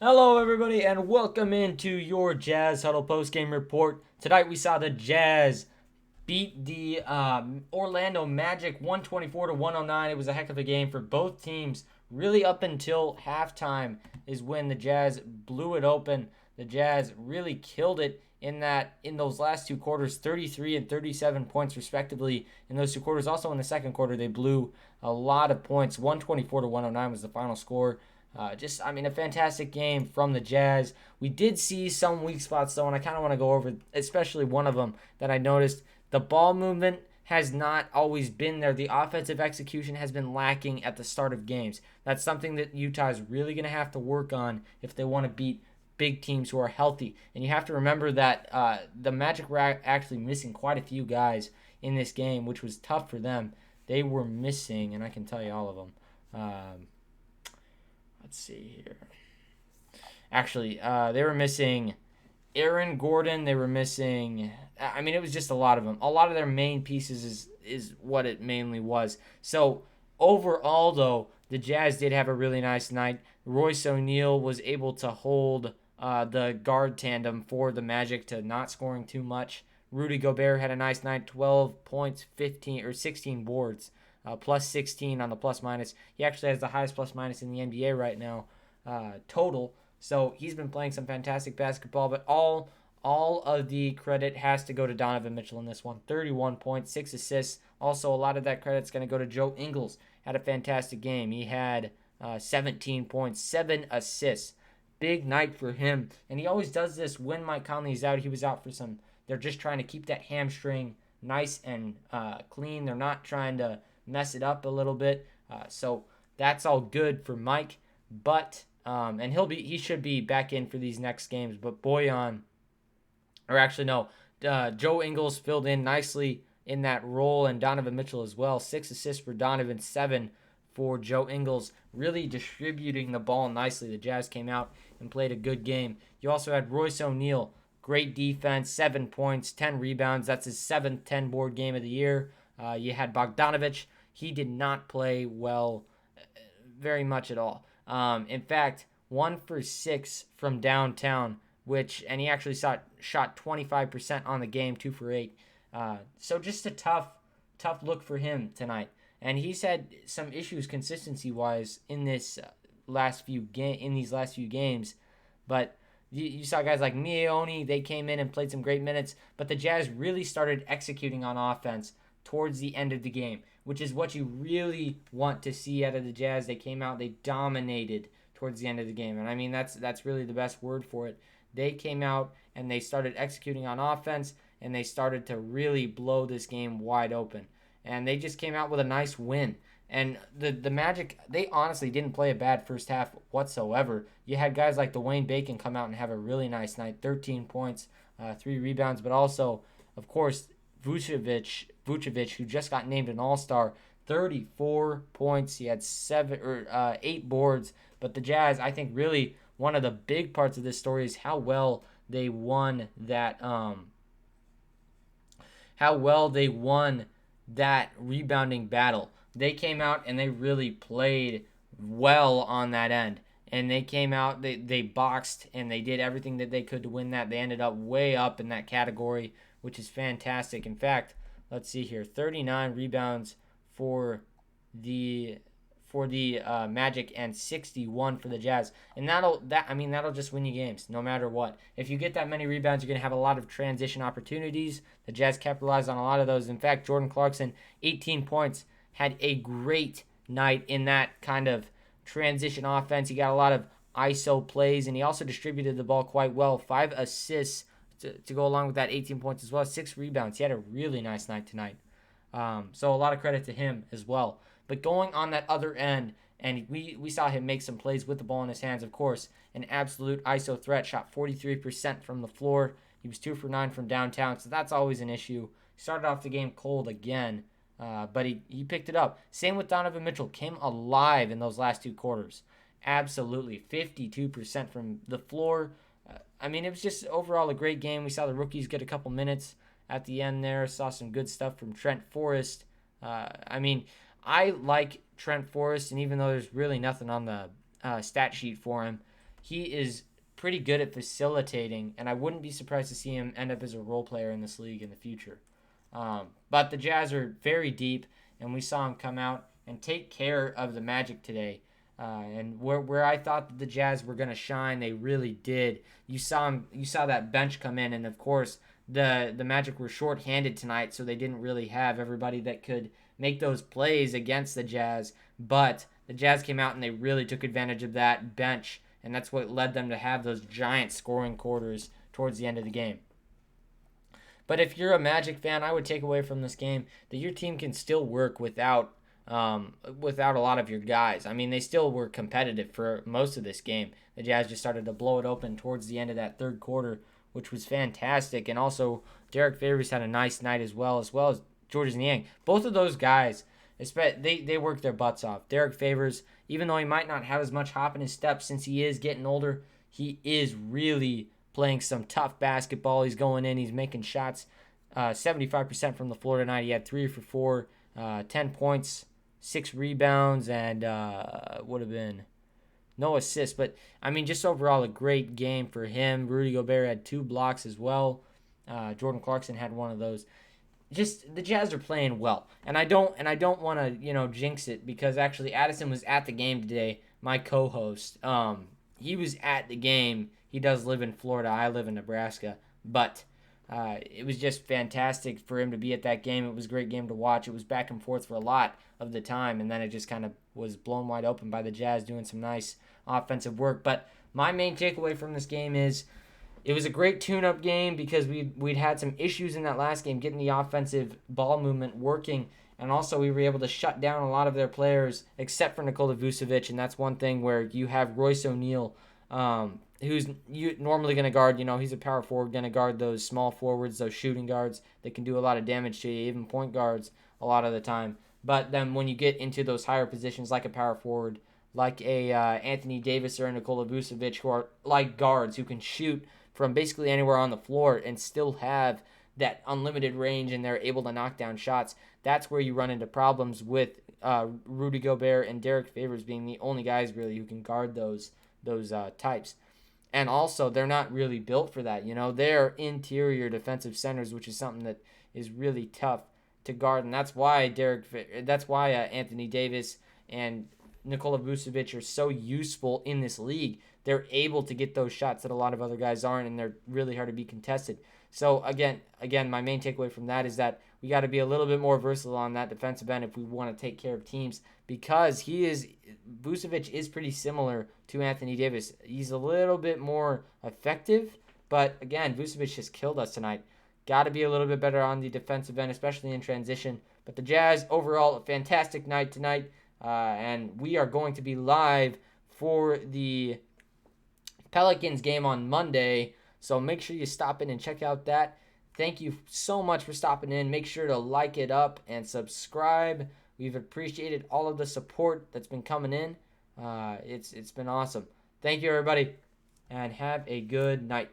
Hello, everybody, and welcome into your Jazz Huddle postgame report. Tonight, we saw the Jazz beat the Orlando Magic 124 to 109. It was a heck of a game for both teams. Really, up until halftime is when the Jazz blew it open. The Jazz really killed it in those last two quarters, 33 and 37 points respectively in those two quarters. Also in the second quarter, they blew a lot of points. 124 to 109 was the final score. A fantastic game from the Jazz. We did see some weak spots, though, and I kind of want to go over, especially one of them that I noticed. The ball movement has not always been there. The offensive execution has been lacking at the start of games. That's something that Utah is really going to have to work on if they want to beat big teams who are healthy. And you have to remember that the Magic were actually missing quite a few guys in this game, which was tough for them. They were missing, and I can tell you all of them. Let's see here. Actually, they were missing Aaron Gordon. They were missing. It was just a lot of them. A lot of their main pieces is what it mainly was. So overall, though, the Jazz did have a really nice night. Royce O'Neal was able to hold the guard tandem for the Magic to not scoring too much. Rudy Gobert had a nice night, 12 points, 15 or 16 boards. Plus 16 on the plus minus. He actually has the highest plus minus in the NBA right now, total. So he's been playing some fantastic basketball. But all of the credit has to go to Donovan Mitchell in this one. 31 points, 6 assists. Also, a lot of that credit's going to go to Joe Ingles. Had a fantastic game. He had 17 points, 7 assists. Big night for him. And he always does this when Mike Conley's out. He was out for some. They're just trying to keep that hamstring nice and clean. They're not trying to mess it up a little bit. So that's all good for Mike. But and he should be back in for these next games. But Joe Ingles filled in nicely in that role, and Donovan Mitchell as well. 6 assists for Donovan, 7 for Joe Ingles, really distributing the ball nicely. The Jazz came out and played a good game. You also had Royce O'Neal, great defense, 7 points, 10 rebounds. That's his 7th 10-board game of the year. You had Bogdanovic. He did not play well very much at all. In fact, 1 for 6 from downtown, and he actually shot 25% on the game, 2 for 8. So just a tough look for him tonight. And he's had some issues consistency-wise in these last few games. But you saw guys like Mione, they came in and played some great minutes. But the Jazz really started executing on offense towards the end of the game, which is what you really want to see out of the Jazz. They came out, they dominated towards the end of the game. And that's really the best word for it. They came out and they started executing on offense, and they started to really blow this game wide open. And they just came out with a nice win. And the Magic, they honestly didn't play a bad first half whatsoever. You had guys like Dwayne Bacon come out and have a really nice night, 13 points, 3 rebounds, but also, of course, Vucevic, who just got named an All-Star, 34 points. He had 8 boards. But the Jazz, I think, really one of the big parts of this story is how well they won that. Rebounding battle. They came out and they really played well on that end. And they came out, they boxed, and they did everything that they could to win that. They ended up way up in that category, which is fantastic. In fact, let's see here, 39 rebounds for the Magic and 61 for the Jazz, and that'll just win you games no matter what. If you get that many rebounds, you're gonna have a lot of transition opportunities. The Jazz capitalized on a lot of those. In fact, Jordan Clarkson, 18 points, had a great night in that kind of transition offense. He got a lot of ISO plays, and he also distributed the ball quite well. 5 assists to go along with that 18 points as well. 6 rebounds. He had a really nice night tonight. So a lot of credit to him as well. But going on that other end, and we saw him make some plays with the ball in his hands, of course. An absolute ISO threat, shot 43% from the floor. He was 2 for 9 from downtown, so that's always an issue. Started off the game cold again, but he picked it up. Same with Donovan Mitchell. Came alive in those last 2 quarters. Absolutely. 52% from the floor. It was just overall a great game. We saw the rookies get a couple minutes at the end there. Saw some good stuff from Trent Forrest. I like Trent Forrest, and even though there's really nothing on the stat sheet for him, he is pretty good at facilitating, and I wouldn't be surprised to see him end up as a role player in this league in the future. But the Jazz are very deep, and we saw him come out and take care of the Magic today. And where I thought that the Jazz were going to shine, they really did. You saw that bench come in, and of course the Magic were short-handed tonight, so they didn't really have everybody that could make those plays against the Jazz. But the Jazz came out and they really took advantage of that bench, and that's what led them to have those giant scoring quarters towards the end of the game. But if you're a Magic fan, I would take away from this game that your team can still work without a lot of your guys. I mean, they still were competitive for most of this game. The Jazz just started to blow it open towards the end of that third quarter, which was fantastic. And also, Derek Favors had a nice night as well as Georges Niang. Both of those guys, they work their butts off. Derek Favors, even though he might not have as much hop in his steps since he is getting older, he is really playing some tough basketball. He's going in. He's making shots 75% from the floor tonight. He had 3 for 4, 10 points, 6 rebounds, and would have been no assists. But, I mean, just overall a great game for him. Rudy Gobert had 2 blocks as well. Jordan Clarkson had one of those. Just the Jazz are playing well. And I don't want to, jinx it, because actually Addison was at the game today, my co-host. He was at the game. He does live in Florida. I live in Nebraska. But it was just fantastic for him to be at that game. It was a great game to watch. It was back and forth for a lot of the time, and then it just kind of was blown wide open by the Jazz doing some nice offensive work. But my main takeaway from this game is it was a great tune-up game because we'd had some issues in that last game getting the offensive ball movement working, and also we were able to shut down a lot of their players except for Nikola Vucevic, and that's one thing where you have Royce O'Neal, who's normally going to guard, he's a power forward, going to guard those small forwards, those shooting guards that can do a lot of damage to you, even point guards a lot of the time. But then when you get into those higher positions like a power forward, like a Anthony Davis or a Nikola Vucevic, who are like guards who can shoot from basically anywhere on the floor and still have that unlimited range and they're able to knock down shots, that's where you run into problems with Rudy Gobert and Derek Favors being the only guys really who can guard those types. And also, they're not really built for that. They're interior defensive centers, which is something that is really tough to guard. And that's why Anthony Davis and Nikola Vucevic are so useful in this league. They're able to get those shots that a lot of other guys aren't, and they're really hard to be contested. So again, my main takeaway from that is that we got to be a little bit more versatile on that defensive end if we want to take care of teams, because Vucevic is pretty similar to Anthony Davis. He's a little bit more effective, but again, Vucevic just killed us tonight. Got to be a little bit better on the defensive end, especially in transition. But the Jazz, overall, a fantastic night tonight, and we are going to be live for the Pelicans game on Monday, so make sure you stop in and check out that. Thank you so much for stopping in. Make sure to like it up and subscribe. We've appreciated all of the support that's been coming in. It's been awesome. Thank you, everybody, and have a good night.